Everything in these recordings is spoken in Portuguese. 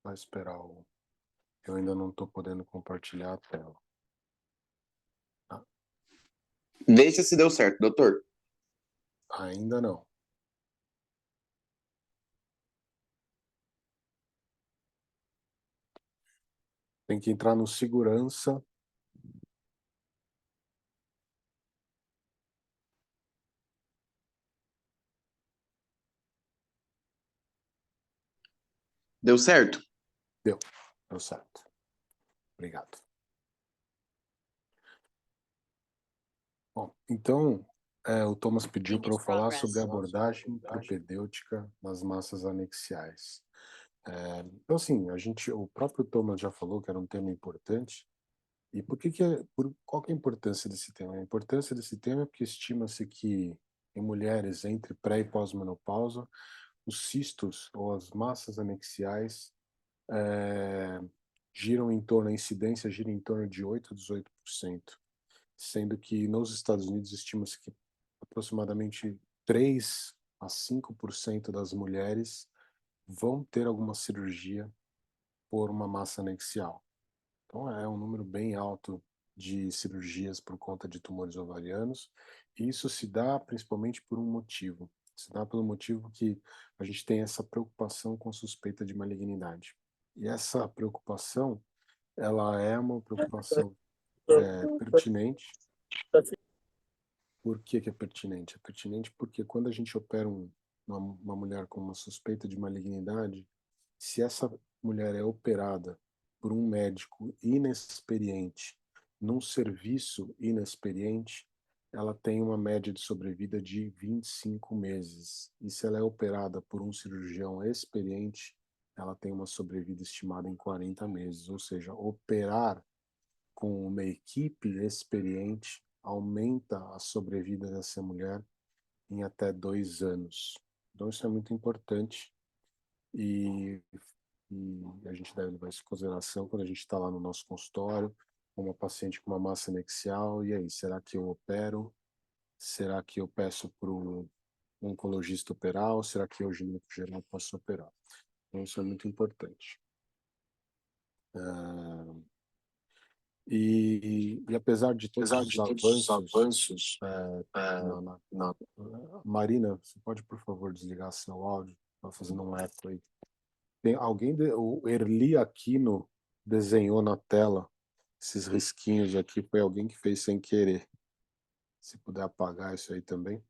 Só esperar o... Eu ainda não estou podendo compartilhar a tela. Ah, Veja se deu certo, doutor. ainda não. Tem que entrar no segurança. Deu certo? Deu certo. Obrigado. Bom, então, o Thomas pediu para eu falar sobre a abordagem propedêutica nas massas anexiais. Então, assim, o próprio Thomas já falou que era um tema importante. E qual que é a importância desse tema? A importância desse tema é porque estima-se que em mulheres entre pré e pós-menopausa, os cistos ou as massas anexiais a incidência gira em torno de 8 a 18%, sendo que nos Estados Unidos estima-se que aproximadamente 3 a 5% das mulheres vão ter alguma cirurgia por uma massa anexial. Então é um número bem alto de cirurgias por conta de tumores ovarianos, e isso se dá principalmente por um motivo. Se dá pelo motivo que a gente tem essa preocupação com suspeita de malignidade. E essa preocupação, ela é uma preocupação pertinente. Por que que é pertinente? É pertinente porque quando a gente opera uma mulher com uma suspeita de malignidade, se essa mulher é operada por um médico inexperiente, num serviço inexperiente, ela tem uma média de sobrevida de 25 meses. E se ela é operada por um cirurgião experiente, ela tem uma sobrevida estimada em 40 meses. Ou seja, operar com uma equipe experiente aumenta a sobrevida dessa mulher em até 2 anos. Então isso é muito importante e, e a gente deve levar isso em consideração quando a gente está lá no nosso consultório com uma paciente com uma massa anexial. E aí, será que eu opero? Será que eu peço para o oncologista operar? Ou será que eu, gineco geral, posso operar? Então isso é muito importante. E apesar de todos os avanços, na, na- Marina, você pode, por favor, desligar seu áudio? Está fazendo um eco aí. O Erli Aquino desenhou na tela esses risquinhos aqui, foi alguém que fez sem querer. Se puder apagar isso aí também.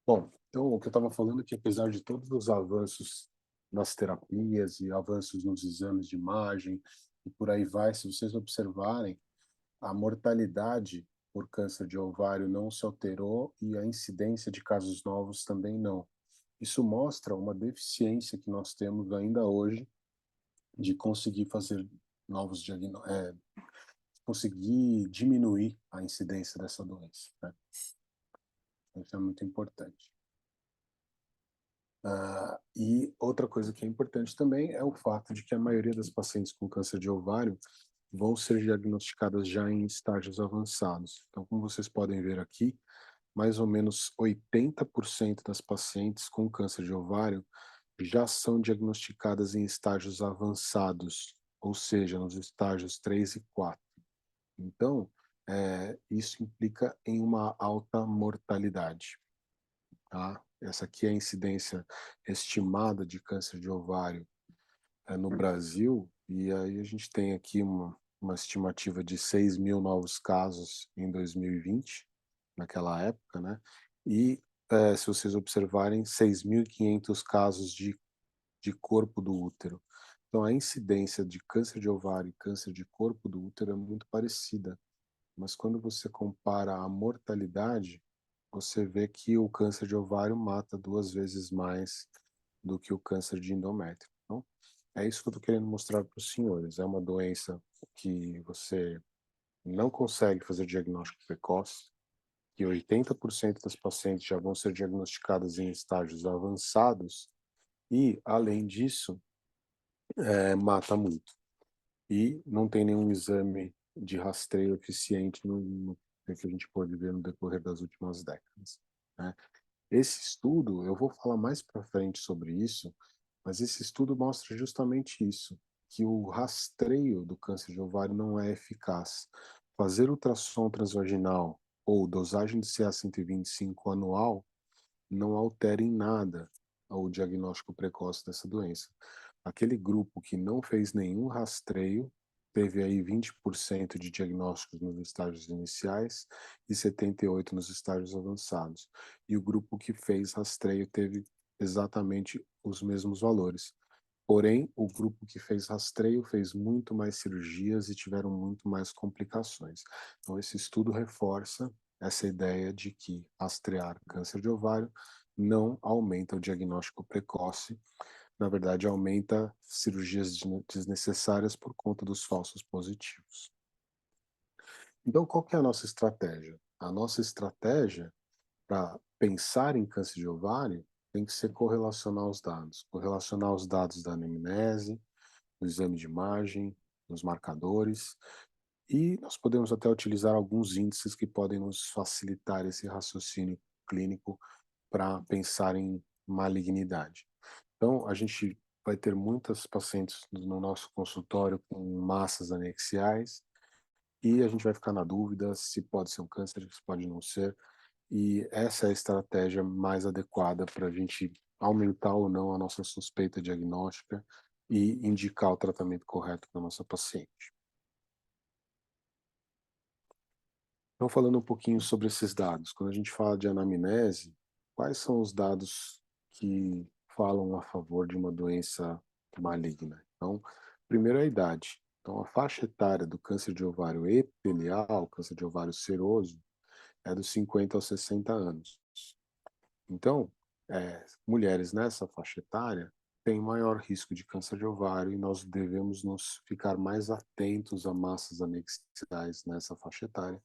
Bom, então o que eu estava falando é que apesar de todos os avanços nas terapias e avanços nos exames de imagem e por aí vai, se vocês observarem, a mortalidade por câncer de ovário não se alterou e a incidência de casos novos também não. Isso mostra uma deficiência que nós temos ainda hoje de conseguir fazer novos diagnósticos, conseguir diminuir a incidência dessa doença, né? Isso é muito importante. E outra coisa que é importante também é o fato de que a maioria das pacientes com câncer de ovário vão ser diagnosticadas já em estágios avançados. Então, como vocês podem ver aqui, mais ou menos 80% das pacientes com câncer de ovário já são diagnosticadas em estágios avançados, ou seja, nos estágios 3 e 4. Então, isso implica em uma alta mortalidade. Tá? Essa aqui é a incidência estimada de câncer de ovário no Brasil, e aí a gente tem aqui uma estimativa de 6 mil novos casos em 2020, naquela época, né? E se vocês observarem, 6.500 casos de corpo do útero. Então, a incidência de câncer de ovário e câncer de corpo do útero é muito parecida, mas quando você compara a mortalidade, você vê que o câncer de ovário mata 2 vezes mais do que o câncer de endométrio. Então, é isso que eu estou querendo mostrar para os senhores. É uma doença que você não consegue fazer diagnóstico precoce, que 80% das pacientes já vão ser diagnosticadas em estágios avançados e, além disso, mata muito. E não tem nenhum exame de rastreio eficiente no que a gente pode ver no decorrer das últimas décadas, né? Esse estudo, eu vou falar mais para frente sobre isso, Mas esse estudo mostra justamente isso, que o rastreio do câncer de ovário não é eficaz. Fazer ultrassom transvaginal ou dosagem de CA-125 anual não altera em nada o diagnóstico precoce dessa doença. Aquele grupo que não fez nenhum rastreio teve aí 20% de diagnósticos nos estágios iniciais e 78% nos estágios avançados. E o grupo que fez rastreio teve exatamente os mesmos valores. Porém, o grupo que fez rastreio fez muito mais cirurgias e tiveram muito mais complicações. Então, esse estudo reforça essa ideia de que rastrear câncer de ovário não aumenta o diagnóstico precoce, na verdade, aumenta cirurgias desnecessárias por conta dos falsos positivos. Então, qual que é a nossa estratégia? A nossa estratégia para pensar em câncer de ovário tem que ser correlacionar os dados da anamnese, do exame de imagem, dos marcadores, e nós podemos até utilizar alguns índices que podem nos facilitar esse raciocínio clínico para pensar em malignidade. Então, a gente vai ter muitas pacientes no nosso consultório com massas anexiais e a gente vai ficar na dúvida se pode ser um câncer, se pode não ser. E essa é a estratégia mais adequada para a gente aumentar ou não a nossa suspeita diagnóstica e indicar o tratamento correto para a nossa paciente. Então, falando um pouquinho sobre esses dados, quando a gente fala de anamnese, quais são os dados que falam a favor de uma doença maligna? Então, primeiro é a idade. Então, a faixa etária do câncer de ovário epitelial, câncer de ovário seroso, é dos 50 aos 60 anos. Então, mulheres nessa faixa etária têm maior risco de câncer de ovário e nós devemos nos ficar mais atentos a massas anexiais nessa faixa etária,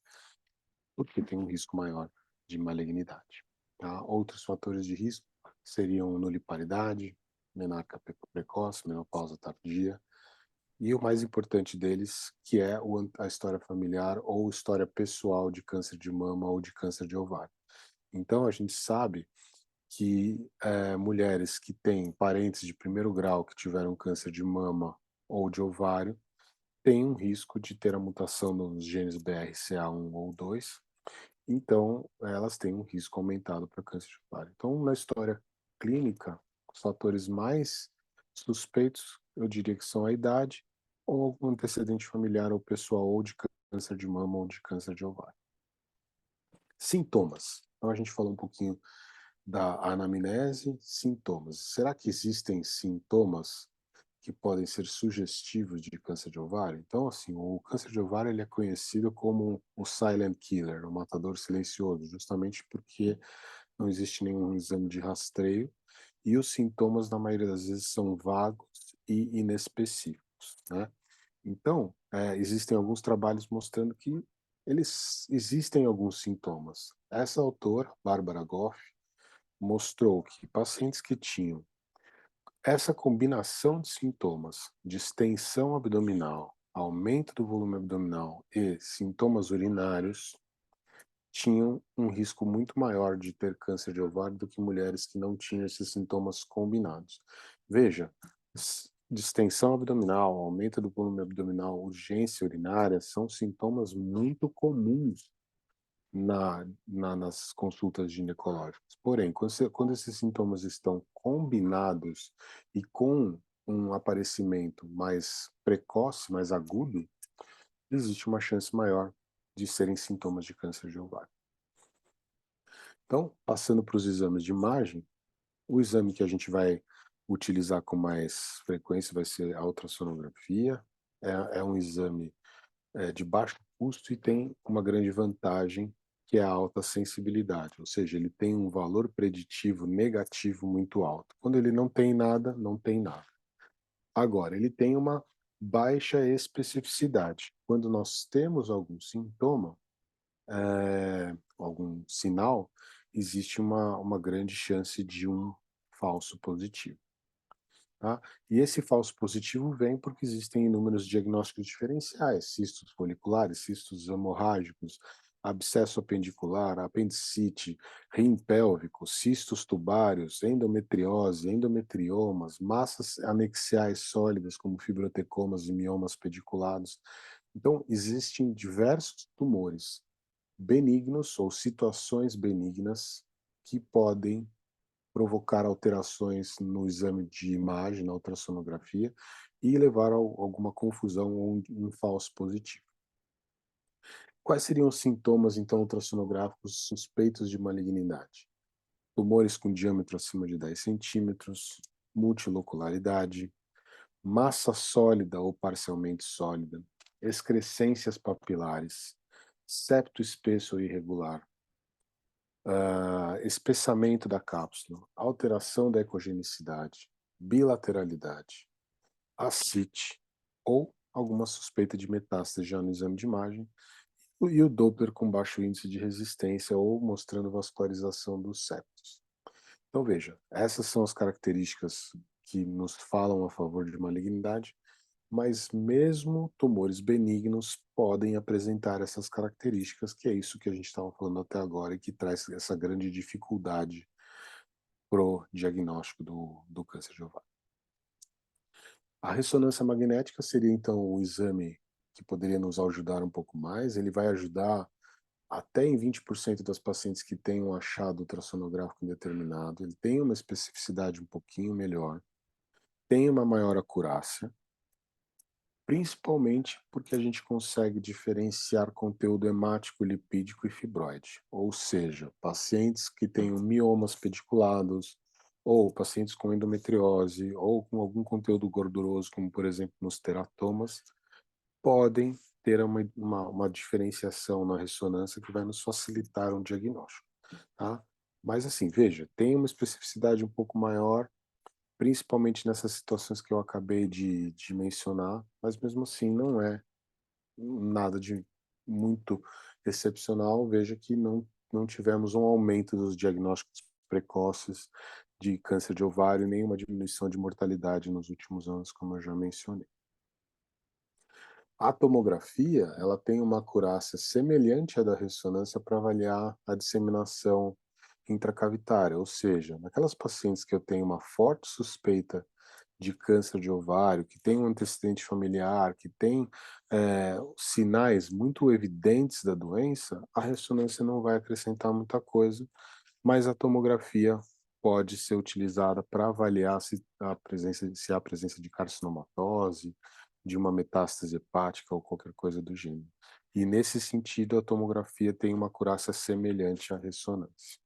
porque tem um risco maior de malignidade. Tá? Outros fatores de risco seriam nulipariedade, menarca precoce, menopausa tardia, e o mais importante deles, que é a história familiar ou história pessoal de câncer de mama ou de câncer de ovário. Então, a gente sabe que mulheres que têm parentes de primeiro grau que tiveram câncer de mama ou de ovário têm um risco de ter a mutação nos genes BRCA1 ou 2, então elas têm um risco aumentado para câncer de ovário. Então, na história clínica, os fatores mais suspeitos, eu diria que são a idade ou algum antecedente familiar ou pessoal ou de câncer de mama ou de câncer de ovário. Sintomas. Então, a gente falou um pouquinho da anamnese, sintomas. Será que existem sintomas que podem ser sugestivos de câncer de ovário? Então, assim, o câncer de ovário ele é conhecido como o silent killer, o matador silencioso, justamente porque não existe nenhum exame de rastreio e os sintomas, na maioria das vezes, são vagos e inespecíficos, né? Então, existem alguns trabalhos mostrando que eles existem alguns sintomas. Essa autora, Bárbara Goff, mostrou que pacientes que tinham essa combinação de sintomas, de extensão abdominal, aumento do volume abdominal e sintomas urinários, tinham um risco muito maior de ter câncer de ovário do que mulheres que não tinham esses sintomas combinados. Veja, distensão abdominal, aumento do volume abdominal, urgência urinária são sintomas muito comuns nas consultas ginecológicas. Porém, quando esses sintomas estão combinados e com um aparecimento mais precoce, mais agudo, existe uma chance maior de serem sintomas de câncer de ovário. Então, passando para os exames de imagem, o exame que a gente vai utilizar com mais frequência vai ser a ultrassonografia. É um exame de baixo custo e tem uma grande vantagem, que é a alta sensibilidade, ou seja, ele tem um valor preditivo negativo muito alto. Quando ele não tem nada, não tem nada. Agora, ele tem uma baixa especificidade. Quando nós temos algum sintoma, algum sinal, existe uma grande chance de um falso positivo. Tá? E esse falso positivo vem porque existem inúmeros diagnósticos diferenciais, cistos foliculares, cistos hemorrágicos, abscesso apendicular, apendicite, rim pélvico, cistos tubários, endometriose, endometriomas, massas anexiais sólidas, como fibrotecomas e miomas pediculados. Então, existem diversos tumores benignos ou situações benignas que podem provocar alterações no exame de imagem, na ultrassonografia, e levar a alguma confusão ou um falso positivo. Quais seriam os sintomas, então, ultrassonográficos suspeitos de malignidade? Tumores com diâmetro acima de 10 centímetros, multilocularidade, massa sólida ou parcialmente sólida, excrescências papilares, septo espesso ou irregular, espessamento da cápsula, alteração da ecogenicidade, bilateralidade, ascite ou alguma suspeita de metástase já no exame de imagem, e o Doppler com baixo índice de resistência ou mostrando vascularização dos septos. Então veja, essas são as características que nos falam a favor de malignidade, mas mesmo tumores benignos podem apresentar essas características, que é isso que a gente estava falando até agora e que traz essa grande dificuldade pro diagnóstico do câncer de ovário. A ressonância magnética seria então o exame que poderia nos ajudar um pouco mais. Ele vai ajudar até em 20% das pacientes que têm um achado ultrassonográfico indeterminado. Ele tem uma especificidade um pouquinho melhor, tem uma maior acurácia, principalmente porque a gente consegue diferenciar conteúdo hemático, lipídico e fibroide. Ou seja, pacientes que tenham miomas pediculados, ou pacientes com endometriose, ou com algum conteúdo gorduroso, como por exemplo nos teratomas, podem ter uma diferenciação na ressonância que vai nos facilitar um diagnóstico, tá? Mas assim, veja, tem uma especificidade um pouco maior, principalmente nessas situações que eu acabei de mencionar, mas mesmo assim não é nada de muito excepcional. Veja que não tivemos um aumento dos diagnósticos precoces de câncer de ovário, nem uma diminuição de mortalidade nos últimos anos, como eu já mencionei. A tomografia, ela tem uma acurácia semelhante à da ressonância para avaliar a disseminação intracavitária, ou seja, naquelas pacientes que eu tenho uma forte suspeita de câncer de ovário, que tem um antecedente familiar, que tem sinais muito evidentes da doença, a ressonância não vai acrescentar muita coisa, mas a tomografia pode ser utilizada para avaliar se há presença de carcinomatose, de uma metástase hepática ou qualquer coisa do gênero. E nesse sentido, a tomografia tem uma acurácia semelhante à ressonância.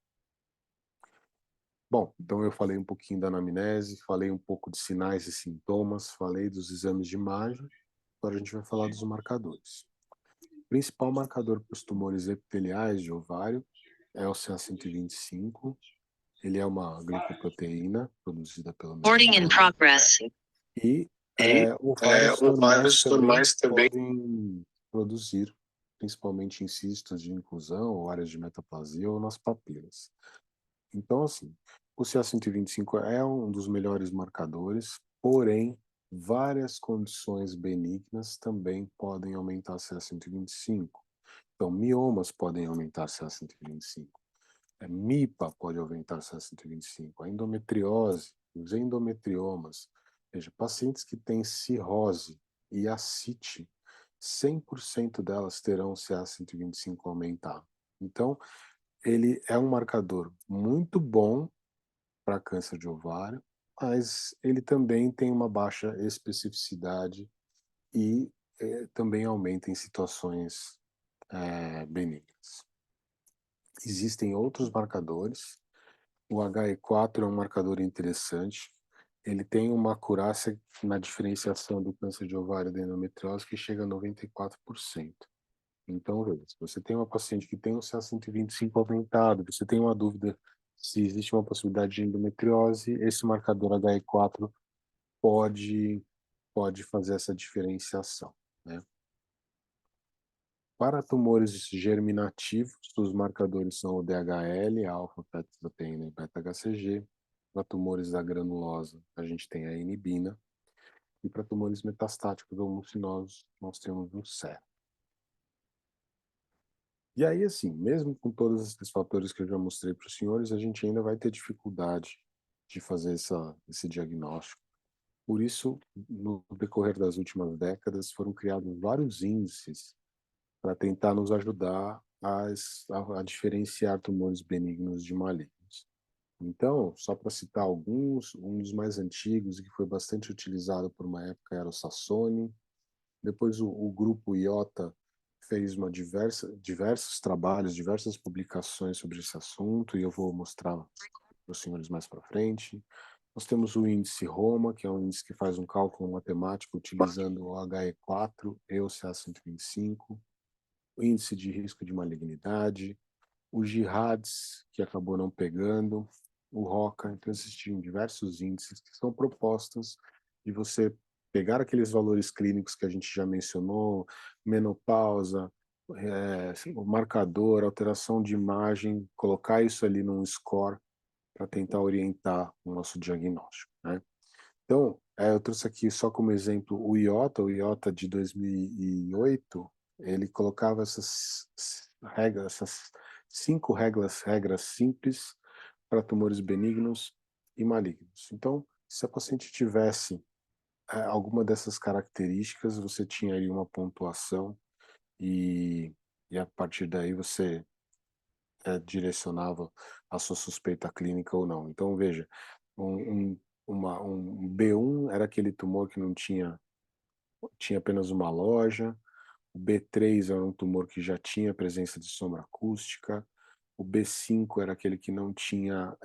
Bom, então eu falei um pouquinho da anamnese, falei um pouco de sinais e sintomas, falei dos exames de imagem, agora a gente vai falar dos marcadores. O principal marcador para os tumores epiteliais de ovário é o CA125. Ele é uma glicoproteína produzida pelo mesanoma. E ovários normais também podem produzir, principalmente em cistos de inclusão ou áreas de metaplasia ou nas papilas. Então, assim, o CA125 é um dos melhores marcadores, porém, várias condições benignas também podem aumentar CA125. Então, miomas podem aumentar CA125. MIPA pode aumentar CA125. A endometriose, os endometriomas. Veja, pacientes que têm cirrose e ascite, 100% delas terão CA125 aumentar. Então, ele é um marcador muito bom para câncer de ovário, mas ele também tem uma baixa especificidade e também aumenta em situações benignas. Existem outros marcadores. O HE4 é um marcador interessante. Ele tem uma acurácia na diferenciação do câncer de ovário da endometriose que chega a 94%. Então, veja, se você tem uma paciente que tem um CA125 aumentado, você tem uma dúvida se existe uma possibilidade de endometriose, esse marcador HE4 pode fazer essa diferenciação, né? Para tumores germinativos, os marcadores são o DHL, a alfa-fetoproteína e beta-HCG. Para tumores da granulosa, a gente tem a inibina. E para tumores metastáticos ou mucinosos, nós temos o CER. E aí, assim, mesmo com todos esses fatores que eu já mostrei para os senhores, a gente ainda vai ter dificuldade de fazer esse diagnóstico. Por isso, no decorrer das últimas décadas, foram criados vários índices para tentar nos ajudar a diferenciar tumores benignos de malignos. Então, só para citar alguns, um dos mais antigos e que foi bastante utilizado por uma época era o Sassone. Depois o grupo IOTA fez diversos trabalhos, diversas publicações sobre esse assunto, e eu vou mostrar para os senhores mais para frente. Nós temos o índice Roma, que é um índice que faz um cálculo matemático utilizando o HE4 e o CA125, o índice de risco de malignidade, o GIRADS, que acabou não pegando, o ROCA. Então, existiam diversos índices que são propostas de você pegar aqueles valores clínicos que a gente já mencionou, menopausa, o marcador, alteração de imagem, colocar isso ali num score para tentar orientar o nosso diagnóstico, né? Então, eu trouxe aqui só como exemplo o IOTA de 2008, ele colocava essas regras, essas 5 regras simples para tumores benignos e malignos. Então, se a paciente tivesse alguma dessas características, você tinha aí uma pontuação e, e a partir daí você direcionava a sua suspeita clínica ou não. Então, veja, um B1 era aquele tumor que não tinha apenas uma loja, o B3 era um tumor que já tinha presença de sombra acústica, o B5 era aquele que não tinha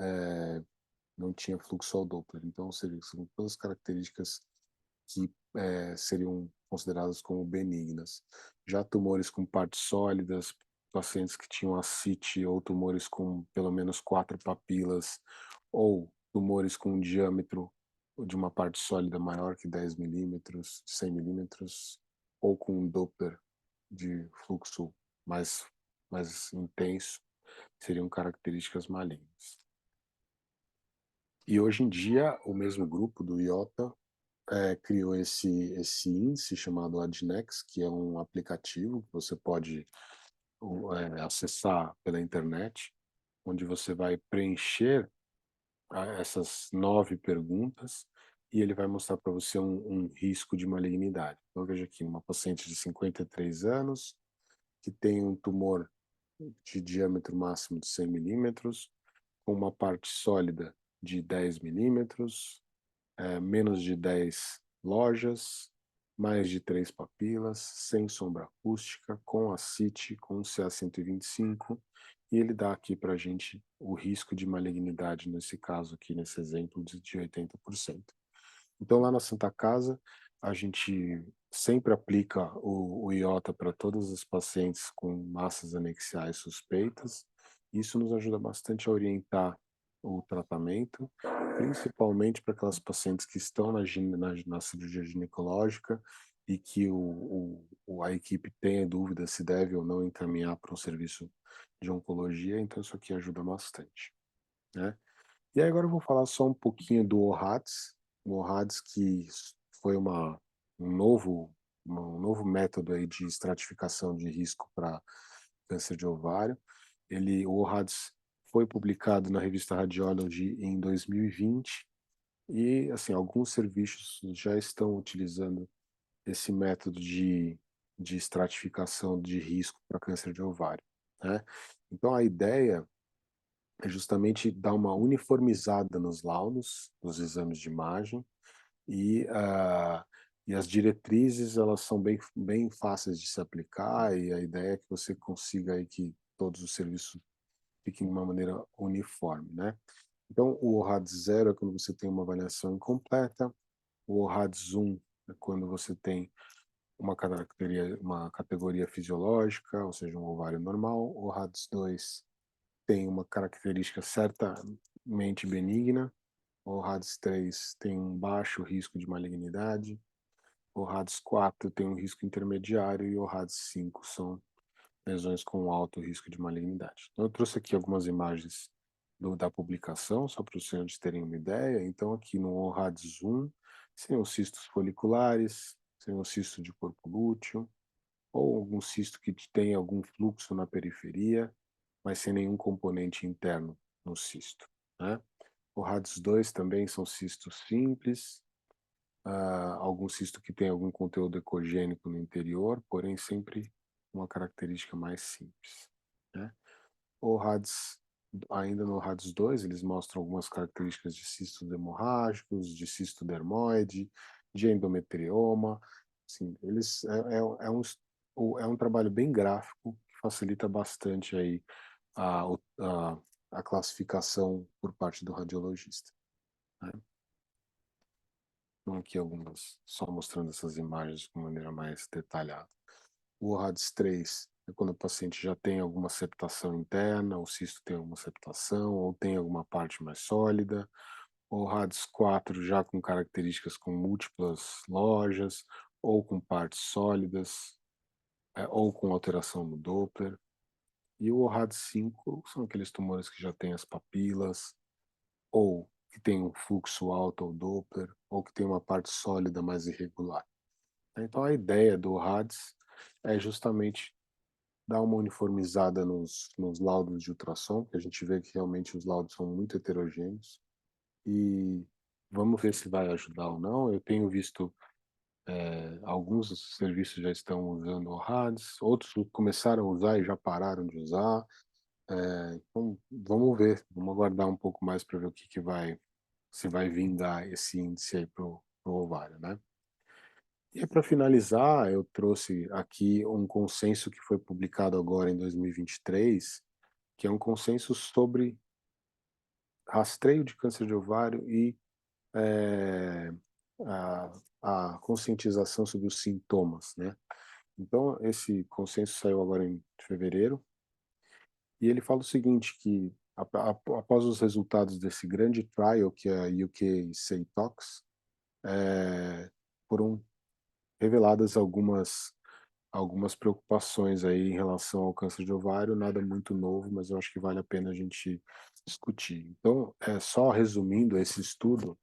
fluxo ao Doppler. Então, são todas as características que seriam consideradas como benignas. Já tumores com partes sólidas, pacientes que tinham ascite ou tumores com pelo menos 4 papilas, ou tumores com um diâmetro de uma parte sólida maior que 10 milímetros, 100 milímetros, ou com um Doppler de fluxo mais intenso, seriam características malignas. E hoje em dia, o mesmo grupo do IOTA criou esse índice chamado Adnex, que é um aplicativo que você pode acessar pela internet, onde você vai preencher essas 9 perguntas e ele vai mostrar para você um risco de malignidade. Então, veja aqui, uma paciente de 53 anos, que tem um tumor de diâmetro máximo de 100 milímetros, com uma parte sólida de 10 milímetros, menos de 10 lojas, mais de 3 papilas, sem sombra acústica, com ascite, com CA125, e ele dá aqui para a gente o risco de malignidade, nesse caso aqui, nesse exemplo, de 80%. Então, lá na Santa Casa, a gente sempre aplica o IOTA para todas as pacientes com massas anexiais suspeitas. Isso nos ajuda bastante a orientar o tratamento, principalmente para aquelas pacientes que estão na cirurgia ginecológica e que a equipe tenha dúvida se deve ou não encaminhar para um serviço de oncologia. Então, isso aqui ajuda bastante, né? E aí agora eu vou falar só um pouquinho do OHADS. O OHADS que foi um novo método aí de estratificação de risco para câncer de ovário. O OHADS foi publicado na revista Radiology em 2020 e, assim, alguns serviços já estão utilizando esse método de estratificação de risco para câncer de ovário, né? Então a ideia é justamente dar uma uniformizada nos laudos dos exames de imagem e, e as diretrizes elas são bem fáceis de se aplicar e a ideia é que você consiga aí que todos os serviços fiquem de uma maneira uniforme, né? Então, o OHADS 0 é quando você tem uma avaliação incompleta, o OHADS 1 é quando você tem uma categoria fisiológica, ou seja, um ovário normal, o OHADS 2 tem uma característica certamente benigna, o RADS3 tem um baixo risco de malignidade, o RADS4 tem um risco intermediário e o RADS5 são lesões com alto risco de malignidade. Então, eu trouxe aqui algumas imagens da publicação, só para os senhores terem uma ideia. Então, aqui no ORADS1, seriam cistos foliculares, seriam cisto de corpo lúteo, ou algum cisto que tem algum fluxo na periferia, mas sem nenhum componente interno no cisto, né? O RADS2 também são cistos simples, algum cisto que tem algum conteúdo ecogênico no interior, porém sempre uma característica mais simples, né? O RADS, ainda no RADS2, eles mostram algumas características de cistos hemorrágicos, de cisto dermoide, de endometrioma. Assim, é um trabalho bem gráfico que facilita bastante aí a, a, a classificação por parte do radiologista, né? Então, aqui algumas, só mostrando essas imagens de maneira mais detalhada. O RADS3 é quando o paciente já tem alguma septação interna, o cisto tem alguma septação, ou tem alguma parte mais sólida. O RADS4 já com características com múltiplas lojas, ou com partes sólidas, ou com alteração no Doppler. E o RADS5 são aqueles tumores que já têm as papilas, ou que tem um fluxo alto ao Doppler, ou que tem uma parte sólida mais irregular. Então a ideia do RADS é justamente dar uma uniformizada nos laudos de ultrassom, que a gente vê que realmente os laudos são muito heterogêneos, e vamos ver se vai ajudar ou não. Eu tenho visto alguns serviços já estão usando o RADS, outros começaram a usar e já pararam de usar. Então, vamos ver, vamos aguardar um pouco mais para ver o que vai, se vai vingar esse índice aí pro ovário, né? E para finalizar, eu trouxe aqui um consenso que foi publicado agora em 2023, que é um consenso sobre rastreio de câncer de ovário e é, a conscientização sobre os sintomas, né? Então, esse consenso saiu agora em fevereiro, e ele fala o seguinte, que após os resultados desse grande trial, que é a UK SATOX, foram reveladas algumas preocupações aí em relação ao câncer de ovário, nada muito novo, mas eu acho que vale a pena a gente discutir. Então, só resumindo, esse estudo,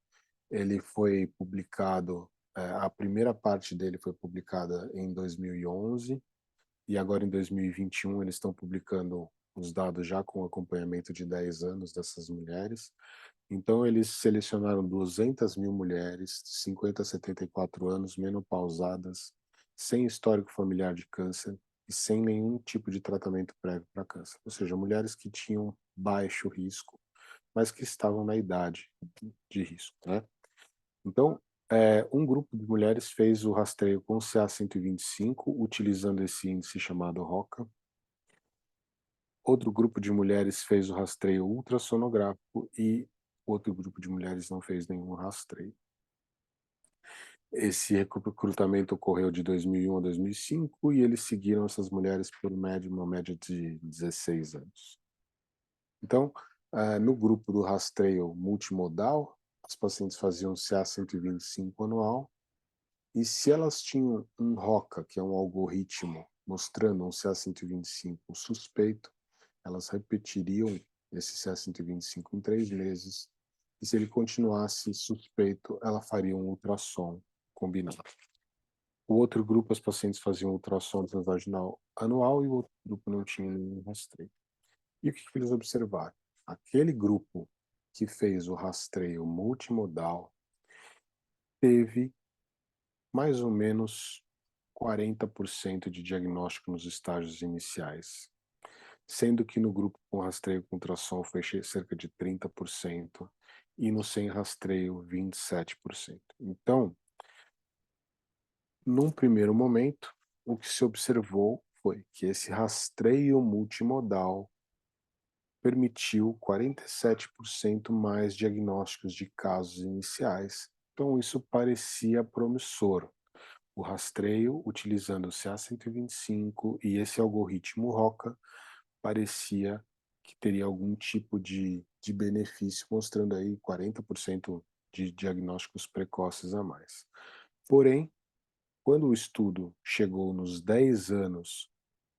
ele foi publicado, a primeira parte dele foi publicada em 2011, e agora em 2021 eles estão publicando os dados já com acompanhamento de 10 anos dessas mulheres. Então, eles selecionaram 200 mil mulheres de 50 a 74 anos, menopausadas, sem histórico familiar de câncer e sem nenhum tipo de tratamento prévio para câncer. Ou seja, mulheres que tinham baixo risco, mas que estavam na idade de risco, né? Então, um grupo de mulheres fez o rastreio com CA-125, utilizando esse índice chamado ROCA. Outro grupo de mulheres fez o rastreio ultrassonográfico e outro grupo de mulheres não fez nenhum rastreio. Esse recrutamento ocorreu de 2001 a 2005 e eles seguiram essas mulheres por uma média de 16 anos. Então, no grupo do rastreio multimodal, as pacientes faziam CA-125 anual, e se elas tinham um ROCA, que é um algoritmo mostrando um CA-125 suspeito, elas repetiriam esse CA-125 em 3 meses, e se ele continuasse suspeito, ela faria um ultrassom combinado. O outro grupo, as pacientes faziam ultrassom transvaginal anual e o outro grupo não tinha nenhum rastreio. E o que eles observaram? Aquele grupo que fez o rastreio multimodal teve mais ou menos 40% de diagnóstico nos estágios iniciais, sendo que no grupo com rastreio com ultrassom foi cerca de 30% e no sem rastreio 27%. Então, num primeiro momento, o que se observou foi que esse rastreio multimodal permitiu 47% mais diagnósticos de casos iniciais. Então, isso parecia promissor. O rastreio, utilizando o CA-125 e esse algoritmo ROCA, parecia que teria algum tipo de benefício, mostrando aí 40% de diagnósticos precoces a mais. Porém, quando o estudo chegou nos 10 anos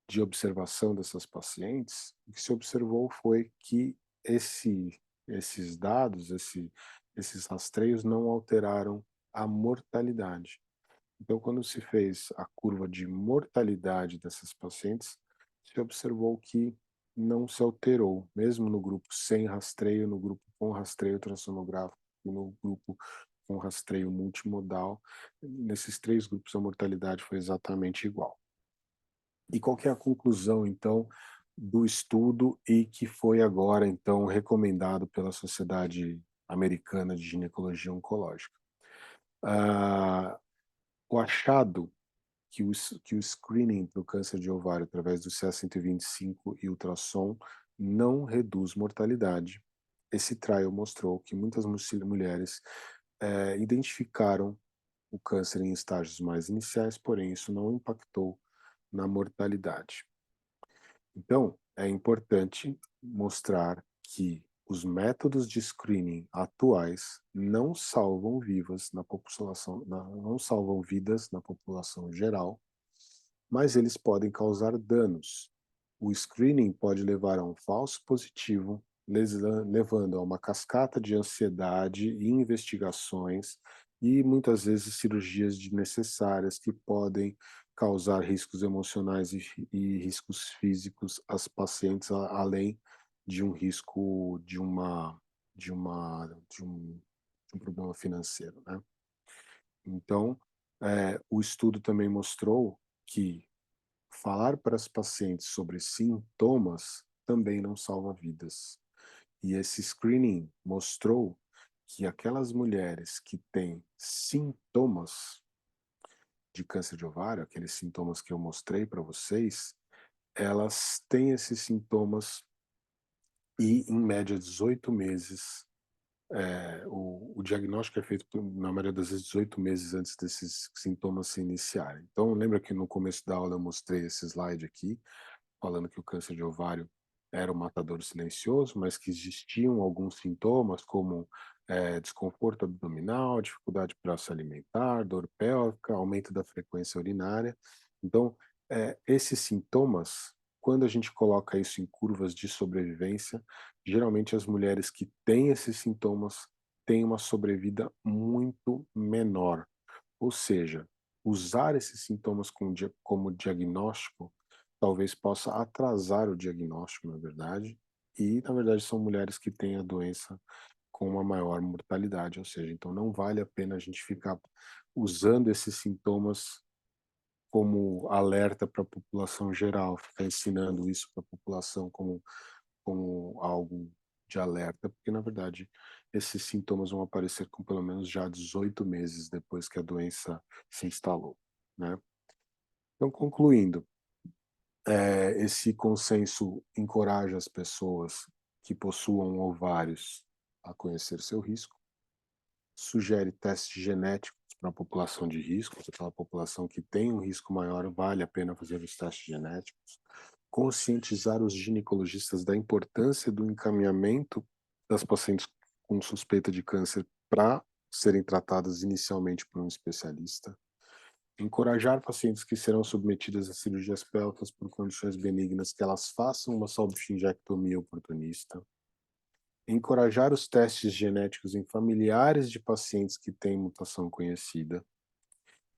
de observação dessas pacientes, o que se observou foi que esses dados, esses rastreios não alteraram a mortalidade. Então, quando se fez a curva de mortalidade dessas pacientes, se observou que não se alterou, mesmo no grupo sem rastreio, no grupo com rastreio ultrassonográfico e no grupo com rastreio multimodal. Nesses três grupos, a mortalidade foi exatamente igual. E qual que é a conclusão, então, do estudo e que foi agora, então, recomendado pela Sociedade Americana de Ginecologia Oncológica? O achado que o screening para o câncer de ovário através do CA-125 e ultrassom não reduz mortalidade. Esse trial mostrou que muitas mulheres identificaram o câncer em estágios mais iniciais, porém isso não impactou na mortalidade. Então, é importante mostrar que os métodos de screening atuais não salvam vidas na população, não salvam vidas na população geral, mas eles podem causar danos. O screening pode levar a um falso positivo, levando a uma cascata de ansiedade e investigações e muitas vezes cirurgias desnecessárias que podem causar riscos emocionais e riscos físicos às pacientes, além de um risco de um problema financeiro, né? Então, o estudo também mostrou que falar para as pacientes sobre sintomas também não salva vidas. E esse screening mostrou que aquelas mulheres que têm sintomas de câncer de ovário, aqueles sintomas que eu mostrei para vocês, elas têm esses sintomas e, em média, 18 meses, o diagnóstico é feito, na maioria das vezes, 18 meses antes desses sintomas se iniciarem. Então, lembra que no começo da aula eu mostrei esse slide aqui, falando que o câncer de ovário era um matador silencioso, mas que existiam alguns sintomas como desconforto abdominal, dificuldade para se alimentar, dor pélvica, aumento da frequência urinária. Então, esses sintomas, quando a gente coloca isso em curvas de sobrevivência, geralmente as mulheres que têm esses sintomas têm uma sobrevida muito menor. Ou seja, usar esses sintomas como diagnóstico talvez possa atrasar o diagnóstico, na verdade, e na verdade são mulheres que têm a doença com uma maior mortalidade, ou seja, então não vale a pena a gente ficar usando esses sintomas como alerta para a população geral, ficar ensinando isso para a população como algo de alerta, porque na verdade esses sintomas vão aparecer com pelo menos já 18 meses depois que a doença se instalou, né? Então, concluindo, esse consenso encoraja as pessoas que possuam ovários a conhecer seu risco, sugere testes genéticos para a população de risco, aquela população que tem um risco maior, vale a pena fazer os testes genéticos, conscientizar os ginecologistas da importância do encaminhamento das pacientes com suspeita de câncer para serem tratadas inicialmente por um especialista, encorajar pacientes que serão submetidas a cirurgias pélvicas por condições benignas que elas façam uma salpingectomia oportunista, encorajar os testes genéticos em familiares de pacientes que têm mutação conhecida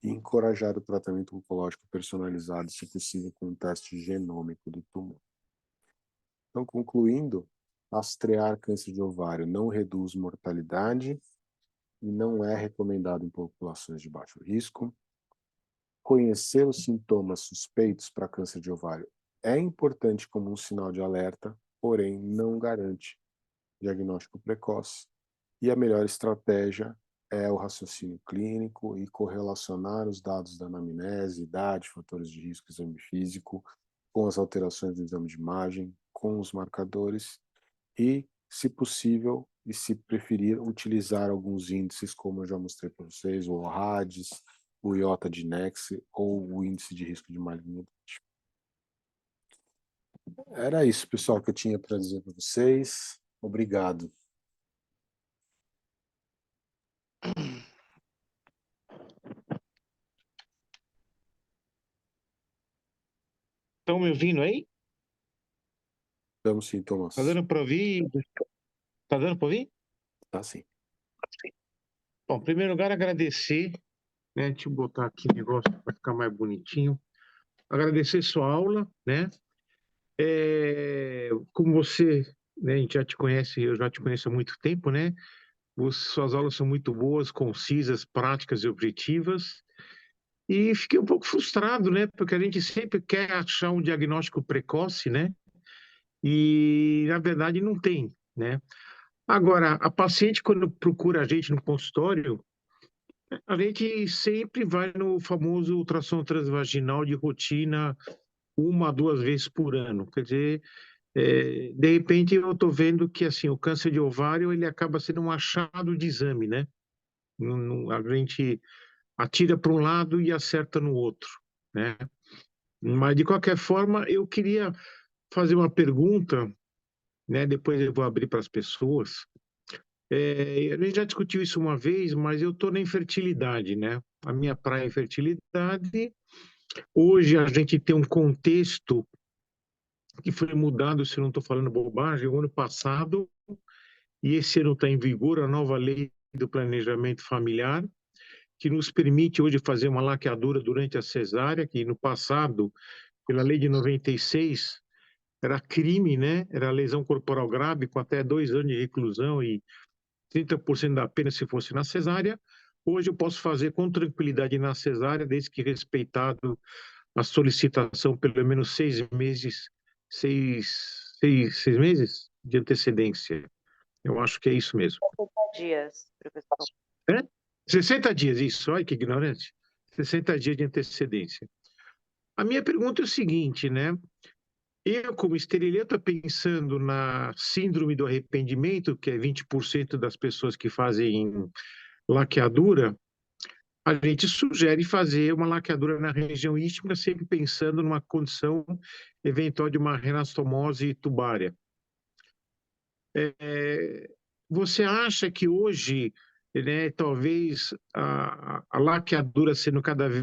e encorajar o tratamento oncológico personalizado, se possível, com um teste genômico do tumor. Então, concluindo, rastrear câncer de ovário não reduz mortalidade e não é recomendado em populações de baixo risco. Conhecer os sintomas suspeitos para câncer de ovário é importante como um sinal de alerta, porém não garante diagnóstico precoce. E a melhor estratégia é o raciocínio clínico e correlacionar os dados da anamnese, idade, fatores de risco, exame físico, com as alterações do exame de imagem, com os marcadores e, se possível, e se preferir, utilizar alguns índices, como eu já mostrei para vocês, o RADS, o IOTA de Nex ou o índice de risco de malignidade. Era isso, pessoal, que eu tinha para dizer para vocês. Obrigado. Estão me ouvindo aí? Damos sintomas. Tá dando para ouvir? Tá dando para ouvir? Tá sim. Bom, em primeiro lugar, agradecer, né? Deixa eu botar aqui o negócio para ficar mais bonitinho. Agradecer sua aula, né? Como você, né, a gente já te conhece, eu já te conheço há muito tempo, né? Suas aulas são muito boas, concisas, práticas e objetivas. E fiquei um pouco frustrado, né? Porque a gente sempre quer achar um diagnóstico precoce, né? E, na verdade, não tem, né? Agora, a paciente, quando procura a gente no consultório, a gente sempre vai no famoso ultrassom transvaginal de rotina, uma, duas vezes por ano. Quer dizer, de repente eu estou vendo que assim o câncer de ovário ele acaba sendo um achado de exame, né? A gente atira para um lado e acerta no outro, né? Mas de qualquer forma eu queria fazer uma pergunta, né? Depois eu vou abrir para as pessoas. A gente já discutiu isso uma vez, mas eu estou na infertilidade, né? A minha praia é infertilidade. Hoje a gente tem um contexto que foi mudado, se eu não estou falando bobagem, o ano passado, e esse ano está em vigor a nova lei do planejamento familiar, que nos permite hoje fazer uma laqueadura durante a cesárea, que no passado, pela lei de 96, era crime, né? Era lesão corporal grave, com até 2 anos de reclusão e 30% da pena se fosse na cesárea. Hoje eu posso fazer com tranquilidade na cesárea, desde que respeitado a solicitação pelo menos 6 meses, 6 meses de antecedência. Eu acho que é isso mesmo. 60 dias, professor. É? 60 dias, isso. Olha que ignorante. 60 dias de antecedência. A minha pergunta é o seguinte, né? Eu, como estou pensando na síndrome do arrependimento, que é 20% das pessoas que fazem laqueadura, a gente sugere fazer uma laqueadura na região isquímica, sempre pensando numa condição eventual de uma renastomose tubária. Você acha que hoje, né, talvez a laqueadura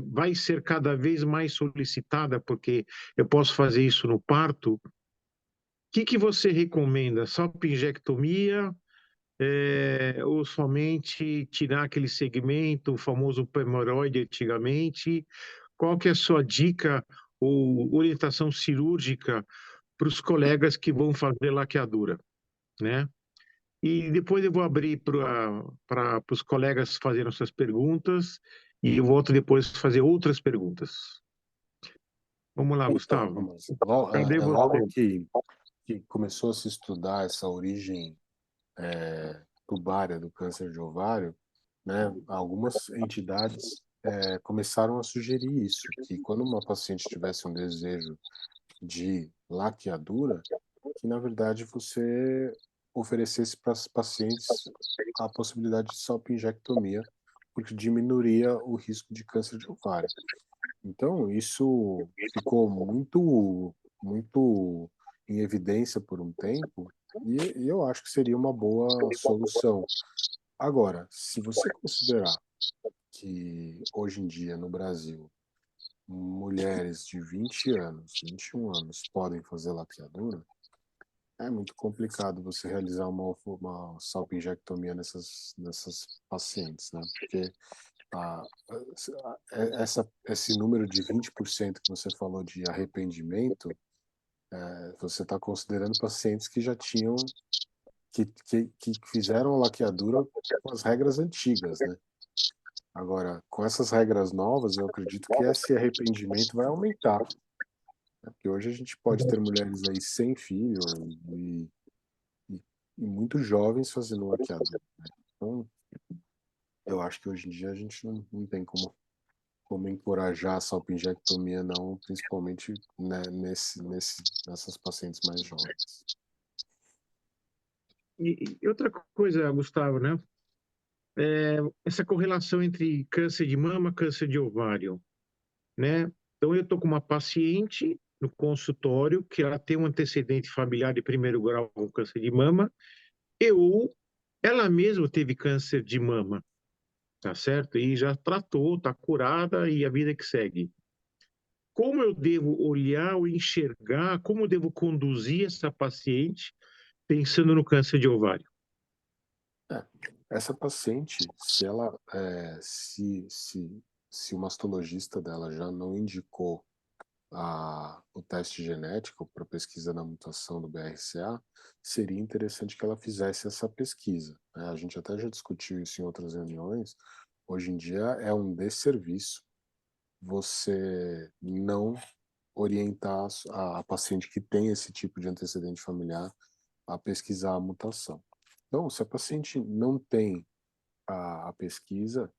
vai ser cada vez mais solicitada, porque eu posso fazer isso no parto? O que você recomenda? Salpingectomia, ou somente tirar aquele segmento, o famoso hemorroide antigamente? Qual que é a sua dica ou orientação cirúrgica para os colegas que vão fazer laqueadura, né? E depois eu vou abrir para os colegas fazerem suas perguntas e eu volto depois fazer outras perguntas. Vamos lá, Então, Gustavo. é Cadê você? logo que começou a se estudar essa origem tubária do câncer de ovário, né, algumas entidades começaram a sugerir isso, que quando uma paciente tivesse um desejo de laqueadura, que na verdade você oferecesse para as pacientes a possibilidade de salpingectomia, porque diminuiria o risco de câncer de ovário. Então, isso ficou muito em evidência por um tempo, e eu acho que seria uma boa solução. Agora, se você considerar que hoje em dia no Brasil mulheres de 20 anos, 21 anos podem fazer laqueadura, é muito complicado você realizar uma salpingectomia nessas pacientes, né? Porque esse número de 20% que você falou de arrependimento, você está considerando pacientes que já tinham, que fizeram a laqueadura com as regras antigas, né? Agora, com essas regras novas, eu acredito que esse arrependimento vai aumentar, né? Porque hoje a gente pode ter mulheres aí sem filho e, e muito jovens fazendo laqueadura, né? Então, eu acho que hoje em dia a gente não tem como encorajar a salpingectomia, não, principalmente, né, nessas pacientes mais jovens. E outra coisa, Gustavo, né? Essa correlação entre câncer de mama e câncer de ovário, né? Então, eu estou com uma paciente no consultório que ela tem um antecedente familiar de primeiro grau com câncer de mama, ou ela mesma teve câncer de mama, tá certo? E já tratou, tá curada e a vida que segue. Como eu devo olhar ou enxergar, como eu devo conduzir essa paciente pensando no câncer de ovário? É, essa paciente, se ela se o mastologista dela já não indicou o teste genético para pesquisa da mutação do BRCA, seria interessante que ela fizesse essa pesquisa, né? A gente até já discutiu isso em outras reuniões. Hoje em dia é um desserviço você não orientar a paciente que tem esse tipo de antecedente familiar a pesquisar a mutação. Então, se a paciente não tem a pesquisa,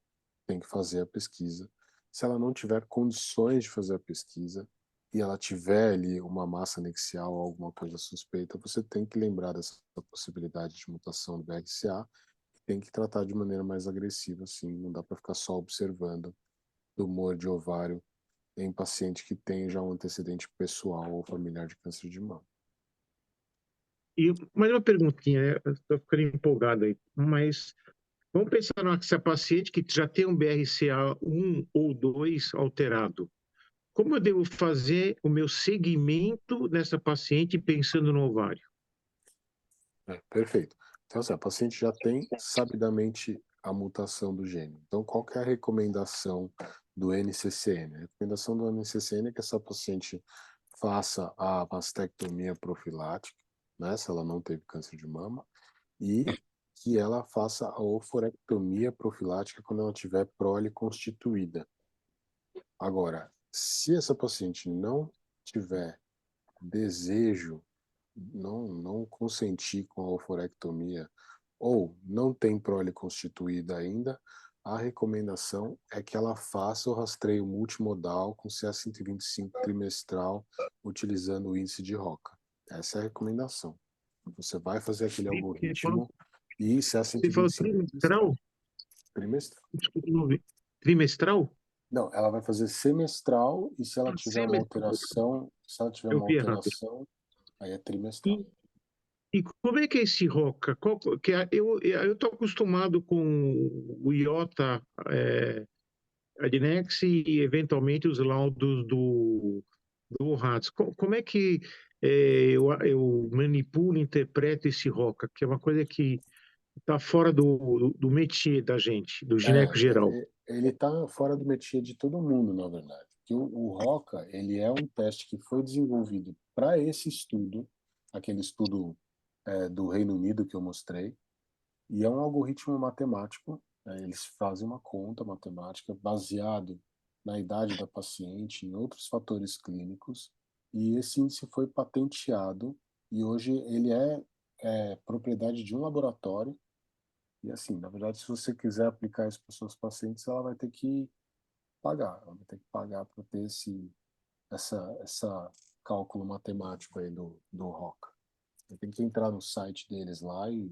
tem que fazer a pesquisa. Se ela não tiver condições de fazer a pesquisa e ela tiver ali uma massa anexial ou alguma coisa suspeita, você tem que lembrar dessa possibilidade de mutação do BRCA e tem que tratar de maneira mais agressiva, assim. Não dá para ficar só observando tumor de ovário em paciente que tem já um antecedente pessoal ou familiar de câncer de mama. E mais uma perguntinha, estou ficando empolgado aí, mas vamos pensar nessa paciente que já tem um BRCA1 ou 2 alterado. Como eu devo fazer o meu segmento nessa paciente pensando no ovário? Perfeito. Então, assim, a paciente já tem sabidamente a mutação do gene. Então, qual que é a recomendação do NCCN? A recomendação do NCCN é que essa paciente faça a mastectomia profilática, né, se ela não teve câncer de mama, e que ela faça a oforectomia profilática quando ela tiver prole constituída. Agora, se essa paciente não tiver desejo, não consentir com a oforectomia ou não tem prole constituída ainda, a recomendação é que ela faça o rastreio multimodal com CA125 trimestral utilizando o índice de Roca. Essa é a recomendação. Você vai fazer aquele algoritmo e Você falou CA125 trimestral. Desculpa, não vi. Trimestral? Não, ela vai fazer semestral e se ela tiver uma Semestral. alteração, Eu vi errado. aí é trimestral. E como é que é esse ROCA? Eu estou acostumado com o IOTA Adnex e, eventualmente, os laudos do RATS. Como é que eu manipulo, interpreto esse ROCA? Que é uma coisa que está fora do métier da gente, do gineco geral. Ele está fora do métier de todo mundo, na verdade. Que o ROCA, ele é um teste que foi desenvolvido para esse estudo, aquele estudo do Reino Unido que eu mostrei, e é um algoritmo matemático. Eles fazem uma conta matemática baseado na idade da paciente, em outros fatores clínicos, e esse índice foi patenteado e hoje ele é propriedade de um laboratório. E assim, na verdade, se você quiser aplicar isso para os seus pacientes, ela vai ter que pagar. Ela vai ter que pagar para ter essa cálculo matemático aí do ROCA. Você tem que entrar no site deles lá e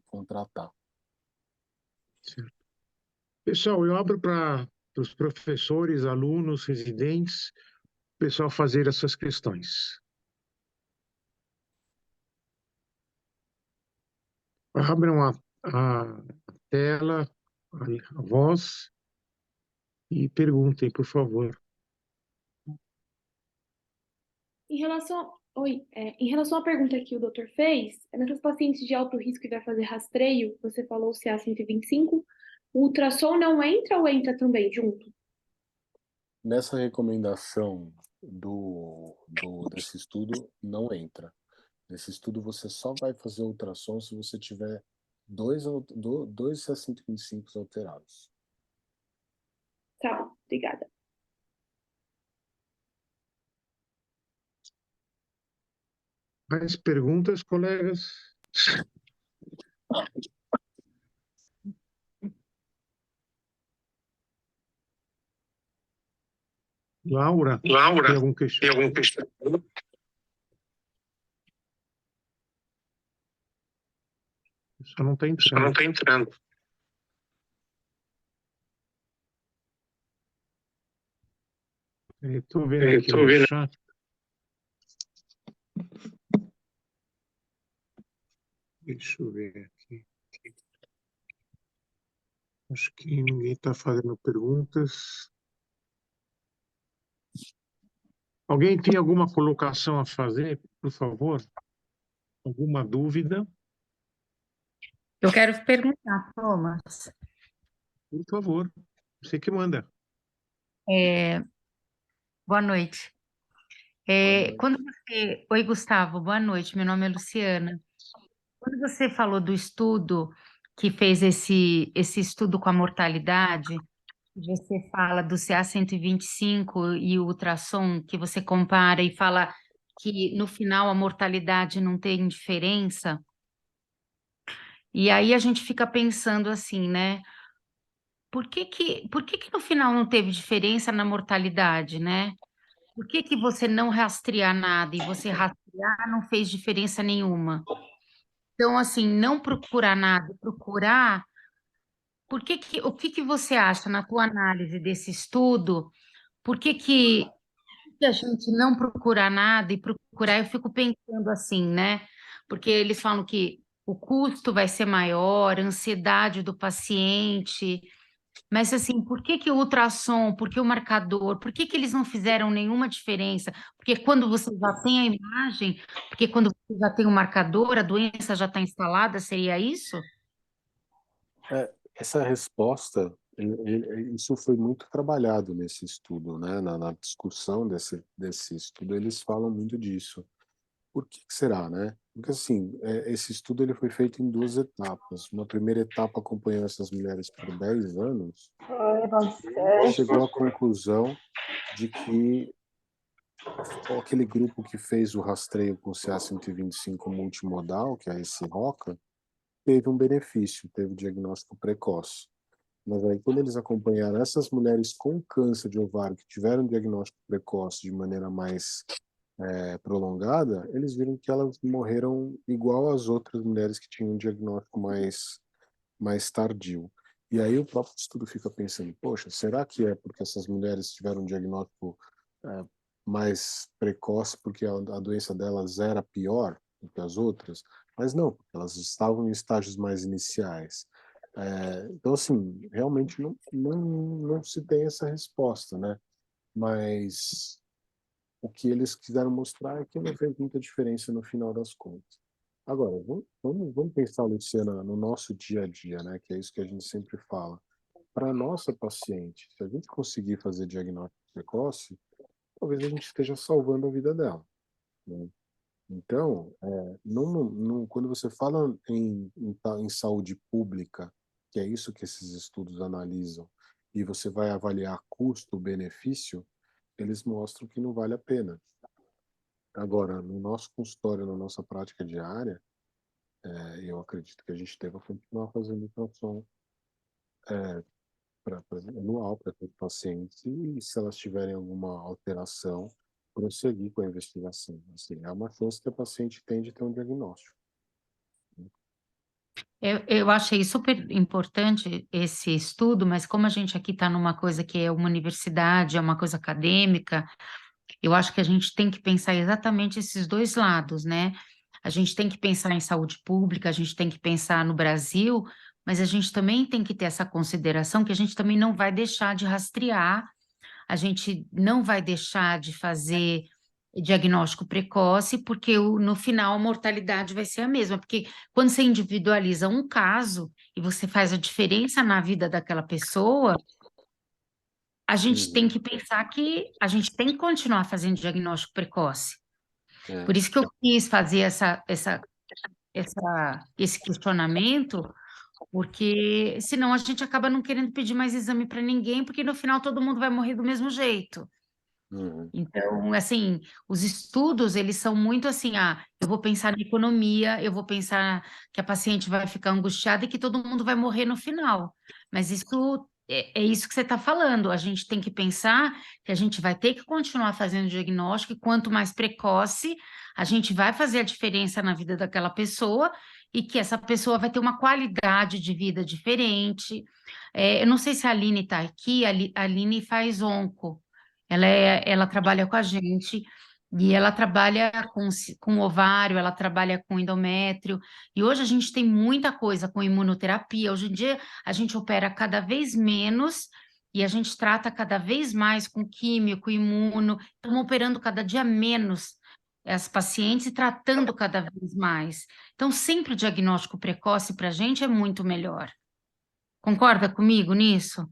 contratar. Certo. Pessoal, eu abro para os professores, alunos, residentes, o pessoal fazer as suas questões. Abram a tela, a voz e perguntem, por favor. Em relação à pergunta que o doutor fez, nessas pacientes de alto risco que vai fazer rastreio, você falou o CA125, o ultrassom não entra ou entra também junto? Nessa recomendação desse estudo, não entra. Nesse estudo, você só vai fazer ultrassom se você tiver dois CA125 alterados. Tá, obrigada. Mais perguntas, colegas? Laura, tem algum questionamento? Só não está entrando. Estou vendo aqui no chat. Deixa eu ver aqui. Acho que ninguém está fazendo perguntas. Alguém tem alguma colocação a fazer, por favor? Alguma dúvida? Eu quero perguntar, Thomas. Por favor, você que manda. Boa noite. Oi, Gustavo, boa noite. Meu nome é Luciana. Quando você falou do estudo que fez esse estudo com a mortalidade, você fala do CA-125 e o ultrassom, que você compara e fala que no final a mortalidade não tem diferença. E aí a gente fica pensando assim, né? Por que que no final não teve diferença na mortalidade, né? Por que que você não rastrear nada e você rastrear não fez diferença nenhuma? Então, assim, não procurar nada, procurar. O que que você acha na tua análise desse estudo? Por que que a gente não procurar nada e procurar? Eu fico pensando assim, né? Porque eles falam que o custo vai ser maior, a ansiedade do paciente. Mas assim, por que que o ultrassom, por que o marcador, por que que eles não fizeram nenhuma diferença? Porque quando você já tem a imagem, porque quando você já tem o marcador, a doença já está instalada, seria isso? Essa resposta, isso foi muito trabalhado nesse estudo, né? Na discussão desse estudo, eles falam muito disso. Por que que será, né? Porque assim, esse estudo ele foi feito em duas etapas. Uma primeira etapa acompanhou essas mulheres por 10 anos e chegou à conclusão de que aquele grupo que fez o rastreio com o CA-125 multimodal, que é esse ROCA, teve um benefício, teve diagnóstico precoce. Mas aí, quando eles acompanharam essas mulheres com câncer de ovário que tiveram diagnóstico precoce de maneira mais prolongada, eles viram que elas morreram igual às outras mulheres que tinham um diagnóstico mais tardio. E aí o próprio estudo fica pensando, poxa, será que é porque essas mulheres tiveram um diagnóstico é, mais precoce porque a doença delas era pior do que as outras? Mas não, porque elas estavam em estágios mais iniciais. Então, assim, realmente não se tem essa resposta, né? Mas o que eles quiseram mostrar é que não fez muita diferença no final das contas. Agora, vamos pensar, Luciana, no nosso dia a dia, né? Que é isso que a gente sempre fala. Para a nossa paciente, se a gente conseguir fazer diagnóstico precoce, talvez a gente esteja salvando a vida dela, né? Então, quando você fala em saúde pública, que é isso que esses estudos analisam, e você vai avaliar custo-benefício, eles mostram que não vale a pena. Agora, no nosso consultório, na nossa prática diária, eu acredito que a gente deva continuar fazendo ultrassom anual para todos os pacientes e, se elas tiverem alguma alteração, prosseguir com a investigação. Assim, é uma chance que a paciente tem de ter um diagnóstico. Eu achei super importante esse estudo, mas como a gente aqui está numa coisa que é uma universidade, é uma coisa acadêmica, eu acho que a gente tem que pensar exatamente esses dois lados, né? A gente tem que pensar em saúde pública, a gente tem que pensar no Brasil, mas a gente também tem que ter essa consideração que a gente também não vai deixar de rastrear, a gente não vai deixar de fazer diagnóstico precoce, porque no final a mortalidade vai ser a mesma, porque quando você individualiza um caso e você faz a diferença na vida daquela pessoa, a gente tem que pensar que a gente tem que continuar fazendo diagnóstico precoce. É. Por isso que eu quis fazer esse questionamento, porque senão a gente acaba não querendo pedir mais exame para ninguém, porque no final todo mundo vai morrer do mesmo jeito. Uhum. Então, assim, os estudos, eles são muito assim, eu vou pensar na economia, eu vou pensar que a paciente vai ficar angustiada e que todo mundo vai morrer no final. Mas isso é isso que você está falando, a gente tem que pensar que a gente vai ter que continuar fazendo diagnóstico, e quanto mais precoce, a gente vai fazer a diferença na vida daquela pessoa e que essa pessoa vai ter uma qualidade de vida diferente. Eu não sei se a Aline está aqui, a Aline faz onco. Ela trabalha com a gente e ela trabalha com ovário, ela trabalha com endométrio. E hoje a gente tem muita coisa com imunoterapia. Hoje em dia a gente opera cada vez menos e a gente trata cada vez mais com químico, imuno. Estamos operando cada dia menos as pacientes e tratando cada vez mais. Então, sempre o diagnóstico precoce para a gente é muito melhor. Concorda comigo nisso?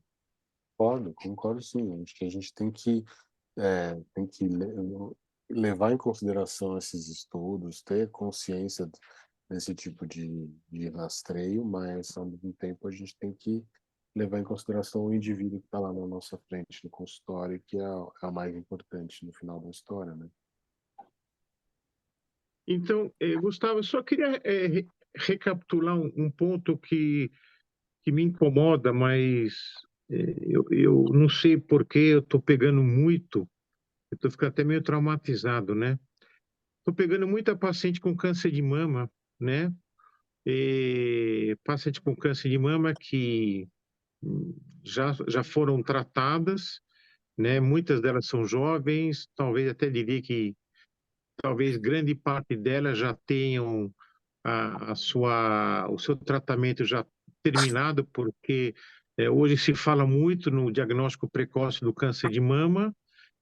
Concordo sim. Acho que a gente tem que levar em consideração esses estudos, ter consciência desse tipo de rastreio, mas ao mesmo tempo a gente tem que levar em consideração o indivíduo que está lá na nossa frente no consultório, que é o mais importante no final da história, né? Então, Gustavo, eu só queria recapitular um ponto que me incomoda, mas eu não sei por que eu estou pegando muito, eu estou ficando até meio traumatizado, né? Estou pegando muita paciente com câncer de mama, né? Paciente com câncer de mama que já foram tratadas, né? Muitas delas são jovens, talvez até diria que talvez grande parte delas já tenham o seu tratamento já terminado, porque hoje se fala muito no diagnóstico precoce do câncer de mama,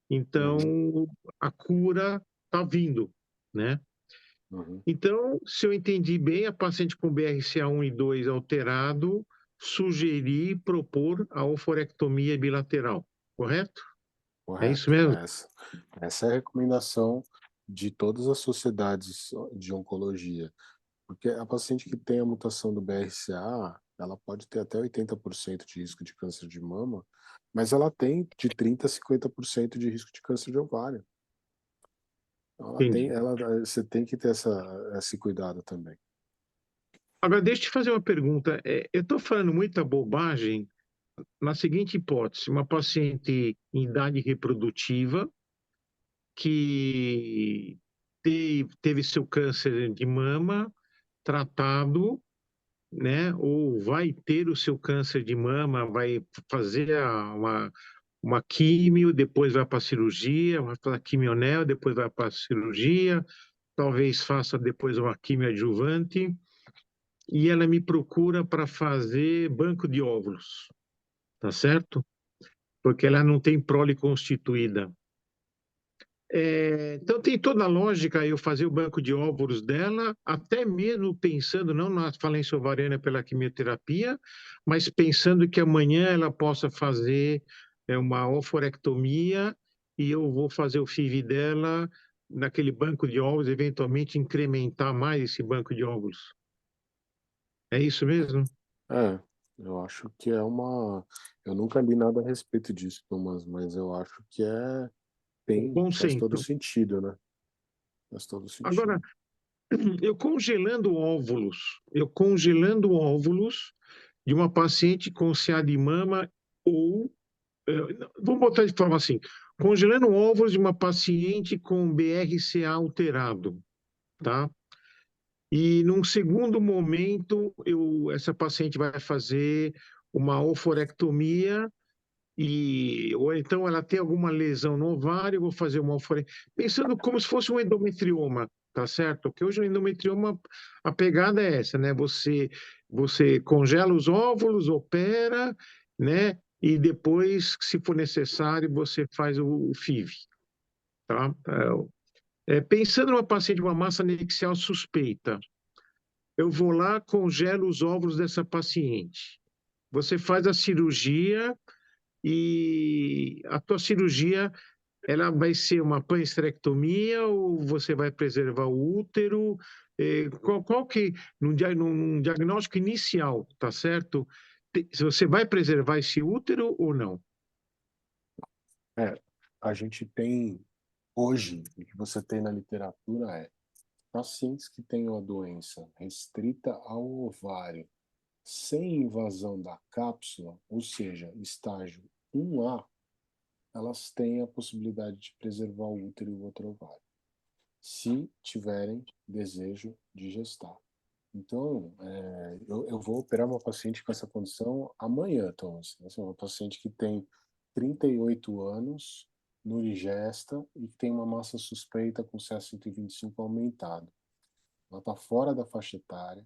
Uhum, então a cura está vindo, né? uhum. Então, se eu entendi bem, a paciente com BRCA1 e 2 alterado, sugerir propor a oforectomia bilateral, correto? É isso Correto. mesmo? Essa é a recomendação de todas as sociedades de oncologia, porque a paciente que tem a mutação do BRCA, ela pode ter até 80% de risco de câncer de mama, mas ela tem de 30 a 50% de risco de câncer de ovário. Então, Entendi. você tem que ter esse cuidado também. Agora, deixa eu te fazer uma pergunta. Eu estou falando muita bobagem na seguinte hipótese: uma paciente em idade reprodutiva que teve seu câncer de mama tratado, né? Ou vai ter o seu câncer de mama, vai fazer uma químio, depois vai para a cirurgia, vai para a quimionel, depois vai para a cirurgia, talvez faça depois uma quimio adjuvante, e ela me procura para fazer banco de óvulos, tá certo? Porque ela não tem prole constituída. Então tem toda a lógica eu fazer o banco de óvulos dela, até mesmo pensando não na falência ovariana pela quimioterapia, mas pensando que amanhã ela possa fazer uma oforectomia e eu vou fazer o FIV dela naquele banco de óvulos, eventualmente incrementar mais esse banco de óvulos. É isso mesmo? É, eu acho que é uma. Eu nunca li nada a respeito disso, Thomas, mas eu acho que O faz todo consenso. sentido, né? Faz todo Agora, sentido. eu congelando óvulos de uma paciente com CA de mama ou, vamos botar de forma assim, congelando óvulos de uma paciente com BRCA alterado, tá? E num segundo momento, essa paciente vai fazer uma oforectomia ou então ela tem alguma lesão no ovário, eu vou fazer uma pensando como se fosse um endometrioma, tá certo? Porque hoje o endometrioma, a pegada é essa, né? Você congela os óvulos, opera, né? E depois, se for necessário, você faz o FIV, tá? Pensando numa paciente com uma massa anexial suspeita, eu vou lá, congelo os óvulos dessa paciente. Você faz a cirurgia e a tua cirurgia ela vai ser uma panesterectomia ou você vai preservar o útero? Qual que, num diagnóstico inicial, tá certo? Se você vai preservar esse útero ou não? É, a gente tem, hoje, o que você tem na literatura é pacientes que tenham a doença restrita ao ovário, sem invasão da cápsula, ou seja, estágio 1A, elas têm a possibilidade de preservar o útero e o outro ovário, se tiverem desejo de gestar. Então, eu vou operar uma paciente com essa condição amanhã, Thomas. Essa é uma paciente que tem 38 anos, nurigesta e que tem uma massa suspeita com CA125 aumentado. Ela está fora da faixa etária,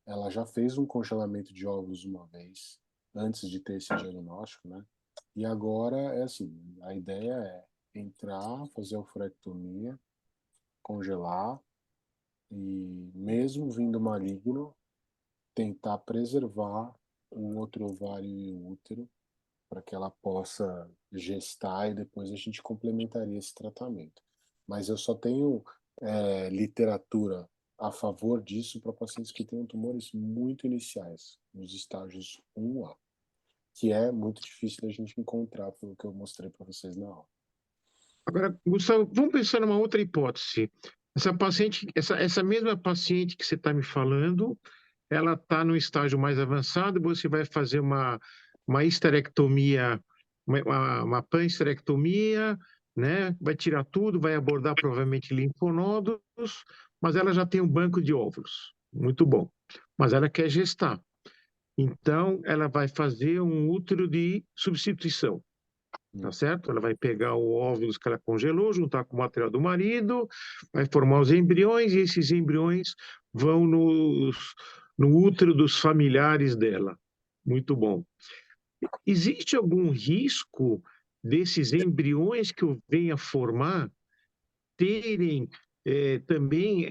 ela já fez um congelamento de óvulos uma vez, antes de ter esse diagnóstico, né? E agora é assim, a ideia é entrar, fazer a oforectomia, congelar e mesmo vindo maligno, tentar preservar o outro ovário e o útero para que ela possa gestar e depois a gente complementaria esse tratamento. Mas eu só tenho literatura a favor disso para pacientes que tenham tumores muito iniciais, nos estágios 1A, que é muito difícil da gente encontrar, pelo que eu mostrei para vocês na aula. Agora, Gustavo, vamos pensar numa outra hipótese. Essa paciente, essa mesma paciente que você está me falando, ela está no estágio mais avançado, você vai fazer uma histerectomia, uma panhisterectomia, né? Vai tirar tudo, vai abordar provavelmente linfonodos, mas ela já tem um banco de óvulos. Muito bom. Mas ela quer gestar. Então, ela vai fazer um útero de substituição. Tá certo? Ela vai pegar o óvulos que ela congelou, juntar com o material do marido, vai formar os embriões, e esses embriões vão no útero dos familiares dela. Muito bom. Existe algum risco desses embriões que eu venha formar terem também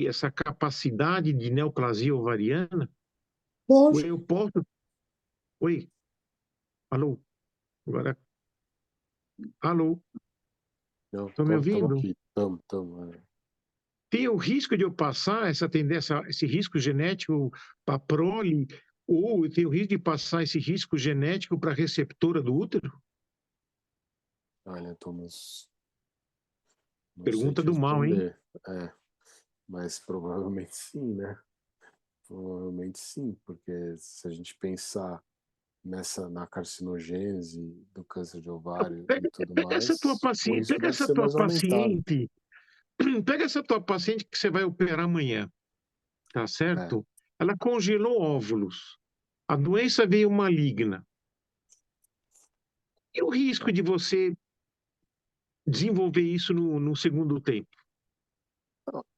essa capacidade de neoplasia ovariana? Ou eu posso... Oi? Alô? Agora... Alô? Estão me ouvindo? Aqui. Estamos. Tem o risco de eu passar essa tendência, esse risco genético para a prole, ou eu tenho o risco de passar esse risco genético para a receptora do útero? Olha, Thomas, não Pergunta sei te do mal, hein? responder. Mas provavelmente sim, né? Provavelmente sim, porque se a gente pensar na carcinogênese do câncer de ovário e tudo Pega essa tua mais, o paciente, risco deve ser mais aumentado. pega essa tua paciente que você vai operar amanhã, tá É, certo? Ela congelou óvulos. A doença veio maligna. E o risco de você desenvolver isso no segundo tempo?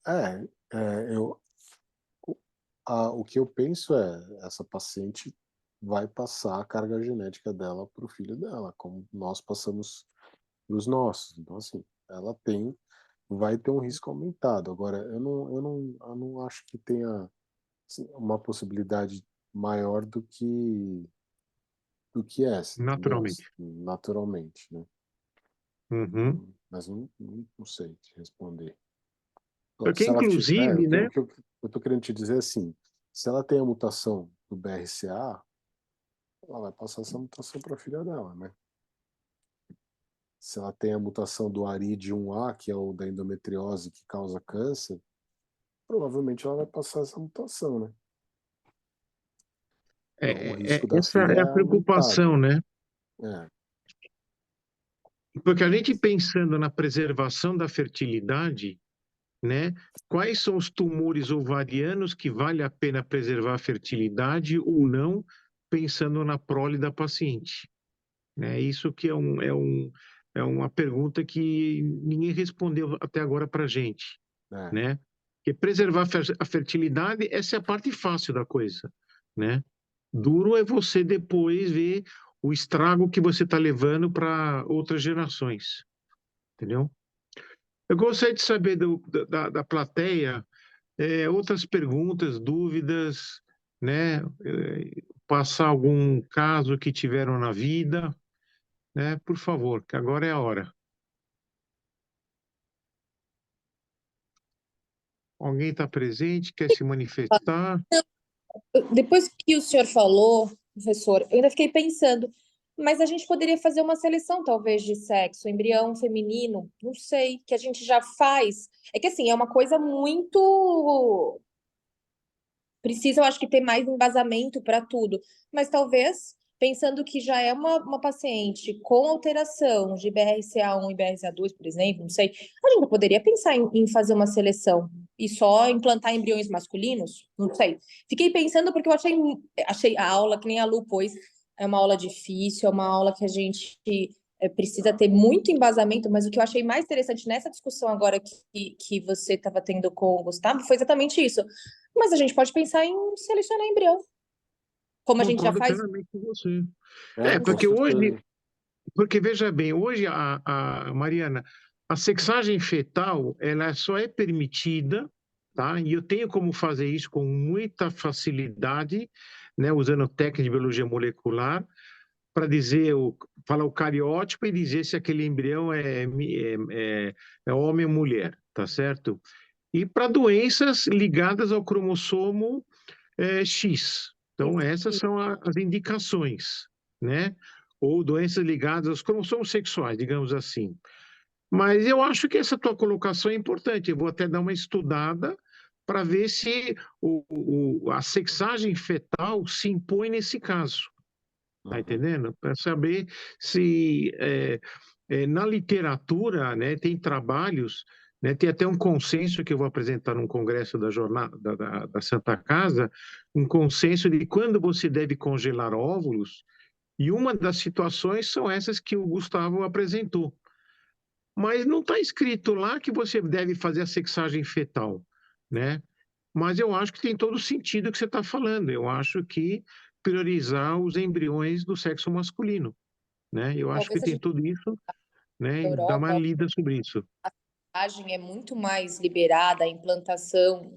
é, o que eu penso essa paciente vai passar a carga genética dela para o filho dela, como nós passamos para os nossos. Então, assim, ela vai ter um risco aumentado. Agora, eu não acho que tenha assim, uma possibilidade maior do que essa, entendeu? Naturalmente. Naturalmente, né? Uhum. Mas não sei te responder. Porque, Se ela inclusive, né? o que eu estou querendo te dizer é assim, se ela tem a mutação do BRCA, ela vai passar essa mutação para a filha dela, né? Se ela tem a mutação do ARID1A, que é o da endometriose que causa câncer, provavelmente ela vai passar essa mutação, né? Então, o risco da Essa filha é a é aumentado. preocupação, né? É, Porque a gente pensando na preservação da fertilidade, né? Quais são os tumores ovarianos que vale a pena preservar a fertilidade ou não, pensando na prole da paciente, né? Isso que é uma pergunta que ninguém respondeu até agora para a gente, é, né? Porque preservar a fertilidade, essa é a parte fácil da coisa, né? Duro é você depois ver o estrago que você está levando para outras gerações, entendeu? Eu gostaria de saber da plateia outras perguntas, dúvidas, né? Passar algum caso que tiveram na vida, né? Por favor, que agora é a hora. Alguém está presente, quer se manifestar? Depois que o senhor falou, professor, eu ainda fiquei pensando, mas a gente poderia fazer uma seleção, talvez, de sexo, embrião feminino, não sei, que a gente já faz. É que, assim, é uma coisa muito. Precisa, eu acho que ter mais embasamento para tudo, mas talvez, pensando que já é uma paciente com alteração de BRCA1 e BRCA2, por exemplo, não sei, a gente poderia pensar em fazer uma seleção e só implantar embriões masculinos? Não sei. Fiquei pensando porque eu achei a aula, que nem a Lu pôs, é uma aula difícil, é uma aula que a gente precisa ter muito embasamento, mas o que eu achei mais interessante nessa discussão agora que você estava tendo com o Gustavo foi exatamente isso. Mas a gente pode pensar em selecionar embrião, como a gente já Concordo faz. plenamente com você. com Porque hoje, certeza. porque veja bem, hoje Mariana, a sexagem fetal, ela só é permitida, tá? E eu tenho como fazer isso com muita facilidade, né? Usando técnica de biologia molecular, para dizer, falar o cariótipo e dizer se aquele embrião é homem ou mulher, tá certo? E para doenças ligadas ao cromossomo X. Então, essas são as indicações, né? Ou doenças ligadas aos cromossomos sexuais, digamos assim. Mas eu acho que essa tua colocação é importante. Eu vou até dar uma estudada para ver se a sexagem fetal se impõe nesse caso. Tá entendendo? Para saber se na literatura, né, tem trabalhos, né, tem até um consenso que eu vou apresentar num congresso da jornada da Santa Casa, um consenso de quando você deve congelar óvulos, e uma das situações são essas que o Gustavo apresentou. Mas não está escrito lá que você deve fazer a sexagem fetal, né? Mas eu acho que tem todo o sentido que você está falando. Eu acho que priorizar os embriões do sexo masculino, né? Eu acho que Talvez a tem gente, tudo isso, né? na E dar uma Europa, lida sobre isso. a é muito mais liberada, a implantação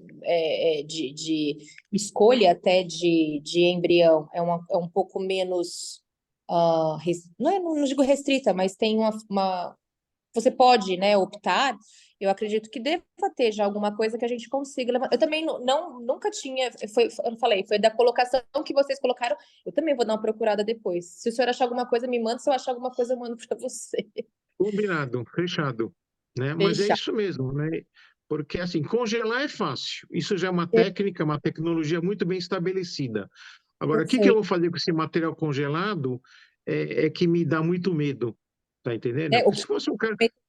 de escolha até de embrião é um pouco menos, não digo restrita, mas tem você pode, né, optar. Eu acredito que deva ter já alguma coisa que a gente consiga levantar. Eu também nunca tinha, eu falei, foi da colocação que vocês colocaram. Eu também vou dar uma procurada depois. Se o senhor achar alguma coisa, me manda. Se eu achar alguma coisa, eu mando para você. Combinado, fechado, né? Mas é Fechar. isso mesmo, né? Porque assim, congelar é fácil. Isso já é uma técnica, uma tecnologia muito bem estabelecida. Agora, o que eu vou fazer com esse material congelado é que me dá muito medo, tá entendendo? É, Porque se fosse um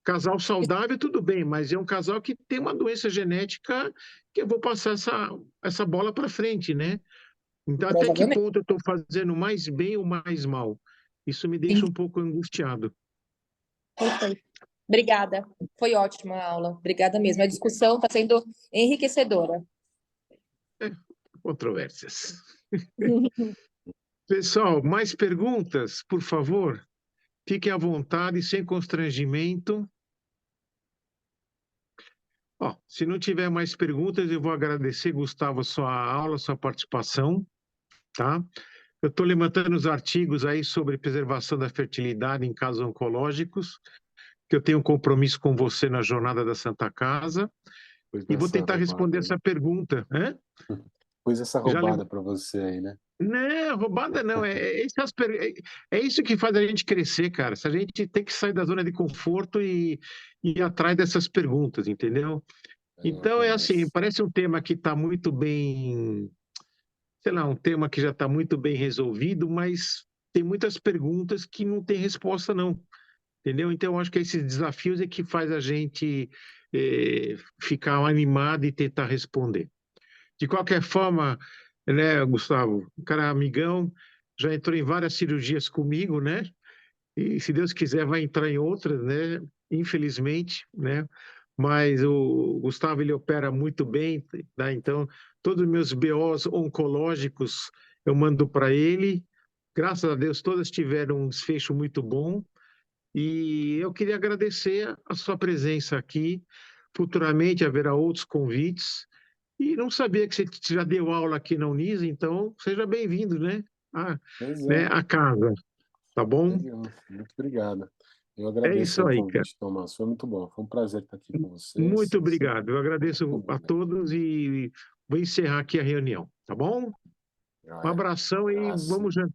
casal saudável, tudo bem, mas é um casal que tem uma doença genética que eu vou passar essa bola para frente, né? Então, até que provavelmente. ponto eu estou fazendo mais bem ou mais mal? Isso me deixa um pouco angustiado. Perfeito. Obrigada. Foi ótima a aula. Obrigada mesmo. A discussão está sendo enriquecedora. Controvérsias. Pessoal, mais perguntas, por favor? Fiquem à vontade, sem constrangimento. Ó, se não tiver mais perguntas, eu vou agradecer, Gustavo, a sua aula, a sua participação, tá? Eu estou levantando os artigos aí sobre preservação da fertilidade em casos oncológicos, que eu tenho um compromisso com você na Jornada da Santa Casa, e vou tentar responder essa pergunta. Pus essa Já roubada para você aí, né? Não, roubada não. É isso que faz a gente crescer, cara. A gente tem que sair da zona de conforto e ir atrás dessas perguntas, entendeu? Então, é assim, parece um tema que está muito bem, sei lá, um tema que já está muito bem resolvido, mas tem muitas perguntas que não tem resposta, não. Entendeu? Então, eu acho que esses desafios é que faz a gente ficar animado e tentar responder. De qualquer forma, né, Gustavo, o cara é amigão, já entrou em várias cirurgias comigo, né? E se Deus quiser vai entrar em outras, né? Infelizmente, né? Mas o Gustavo ele opera muito bem, tá? Então todos os meus BOs oncológicos eu mando para ele. Graças a Deus todas tiveram um desfecho muito bom. E eu queria agradecer a sua presença aqui. Futuramente haverá outros convites. E não sabia que você já deu aula aqui na Unisa, então seja bem-vindo, né? A casa, tá bom? Legal. Muito obrigado. Eu É agradeço isso o aí, cara. convite, Tomás. Foi muito bom. Foi um prazer estar aqui com vocês. Muito obrigado. Eu agradeço Muito bom, a todos e vou encerrar aqui a reunião, tá bom? Um abração e vamos jantar.